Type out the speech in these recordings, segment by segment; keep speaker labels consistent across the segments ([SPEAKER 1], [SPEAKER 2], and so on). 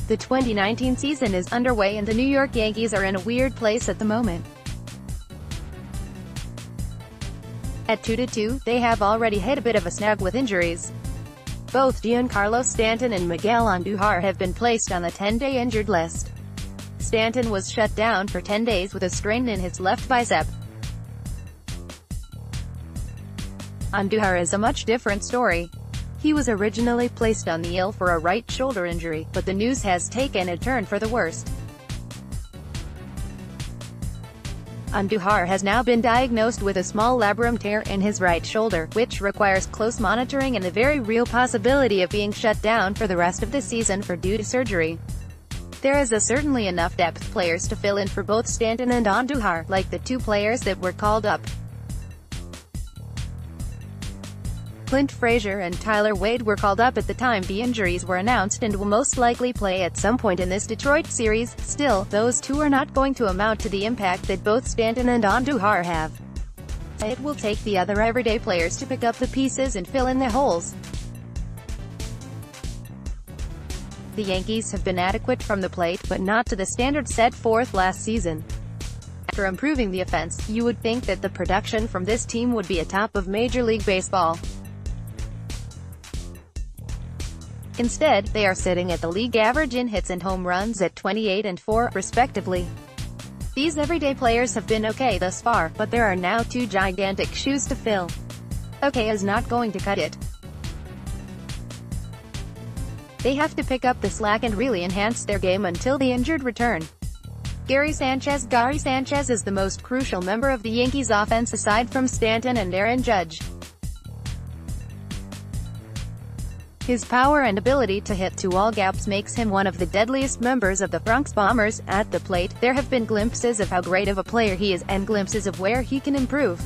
[SPEAKER 1] The 2019 season is underway and the New York Yankees are in a weird place at the moment. At 2-2, they have already hit a bit of a snag with injuries. Both Giancarlo Stanton and Miguel Andujar have been placed on the 10-day injured list. Stanton was shut down for 10 days with a strain in his left bicep. Andujar is a much different story. He was originally placed on the IL for a right shoulder injury, but the news has taken a turn for the worst. Andujar has now been diagnosed with a small labrum tear in his right shoulder, which requires close monitoring and the very real possibility of being shut down for the rest of the season due to surgery. There is certainly enough depth players to fill in for both Stanton and Andujar, like the two players that were called up. Clint Frazier and Tyler Wade were called up at the time the injuries were announced and will most likely play at some point in this Detroit series. Still, those two are not going to amount to the impact that both Stanton and Andujar have. It will take the other everyday players to pick up the pieces and fill in the holes. The Yankees have been adequate from the plate, but not to the standard set forth last season. After improving the offense, you would think that the production from this team would be atop of Major League Baseball. Instead, they are sitting at the league average in hits and home runs at 28 and 4, respectively. These everyday players have been okay thus far, but there are now two gigantic shoes to fill. Okay is not going to cut it. They have to pick up the slack and really enhance their game until the injured return. Gary Sanchez is the most crucial member of the Yankees offense aside from Stanton and Aaron Judge. His power and ability to hit to all gaps makes him one of the deadliest members of the Bronx Bombers. At the plate, there have been glimpses of how great of a player he is, and glimpses of where he can improve.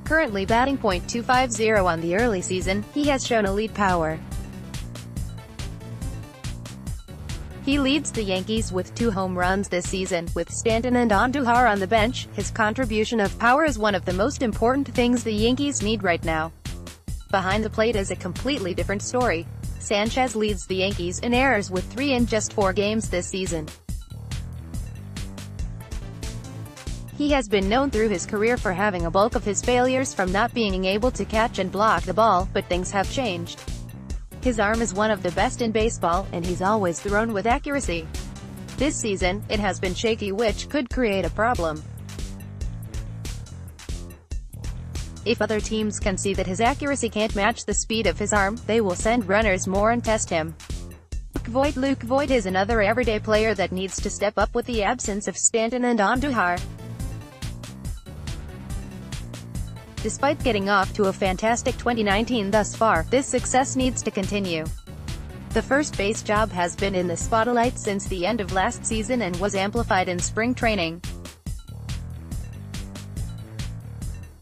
[SPEAKER 1] Currently batting .250 on the early season, he has shown elite power. He leads the Yankees with 2 home runs this season. With Stanton and Andujar on the bench, his contribution of power is one of the most important things the Yankees need right now. Behind the plate is a completely different story. Sanchez leads the Yankees in errors with 3 in just 4 games this season. He has been known through his career for having a bulk of his failures from not being able to catch and block the ball, but things have changed. His arm is one of the best in baseball, and he's always thrown with accuracy. This season, it has been shaky, which could create a problem. If other teams can see that his accuracy can't match the speed of his arm, they will send runners more and test him. Luke Voit is another everyday player that needs to step up with the absence of Stanton and Andujar. Despite getting off to a fantastic 2019 thus far, this success needs to continue. The first base job has been in the spotlight since the end of last season and was amplified in spring training.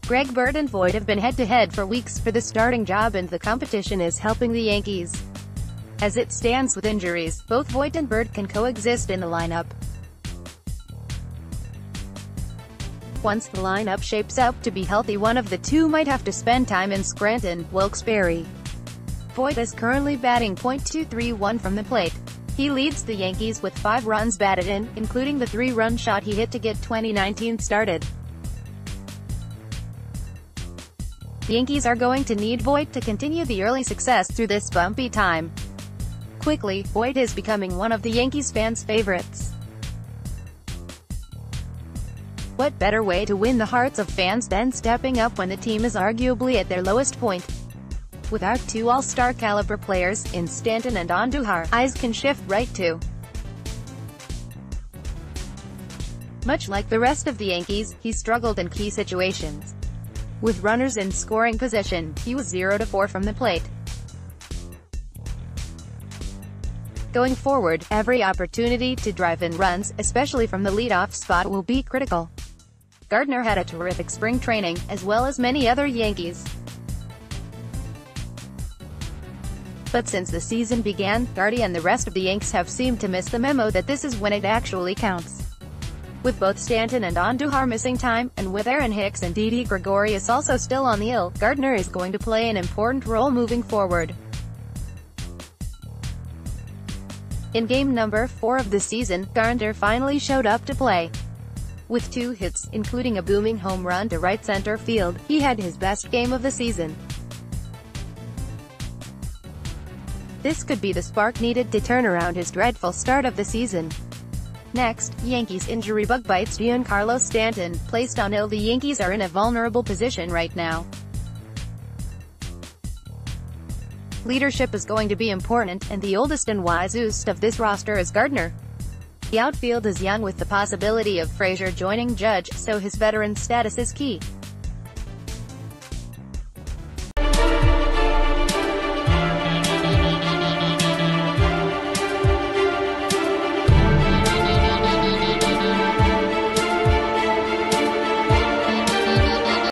[SPEAKER 1] Greg Bird and Voit have been head-to-head for weeks for the starting job, and the competition is helping the Yankees. As it stands with injuries, both Voit and Bird can coexist in the lineup. Once the lineup shapes up to be healthy, one of the two might have to spend time in Scranton, Wilkes-Barre. Voit is currently batting .231 from the plate. He leads the Yankees with 5 runs batted in, including the 3-run shot he hit to get 2019 started. The Yankees are going to need Voit to continue the early success through this bumpy time. Quickly, Voit is becoming one of the Yankees fans' favorites. What better way to win the hearts of fans than stepping up when the team is arguably at their lowest point? Without 2 all-star caliber players, in Stanton and Andujar, eyes can shift right to. Much like the rest of the Yankees, he struggled in key situations. With runners in scoring position, he was 0-4 from the plate. Going forward, every opportunity to drive in runs, especially from the leadoff spot, will be critical. Gardner had a terrific spring training, as well as many other Yankees. But since the season began, Gardy and the rest of the Yanks have seemed to miss the memo that this is when it actually counts. With both Stanton and Andujar missing time, and with Aaron Hicks and Didi Gregorius also still on the IL, Gardner is going to play an important role moving forward. In game number 4 of the season, Gardner finally showed up to play. With 2 hits, including a booming home run to right center field, he had his best game of the season. This could be the spark needed to turn around his dreadful start of the season. Next, Yankees injury bug bites Giancarlo Stanton. Placed on IL, the Yankees are in a vulnerable position right now. Leadership is going to be important, and the oldest and wisest of this roster is Gardner. The outfield is young with the possibility of Frazier joining Judge, so his veteran status is key.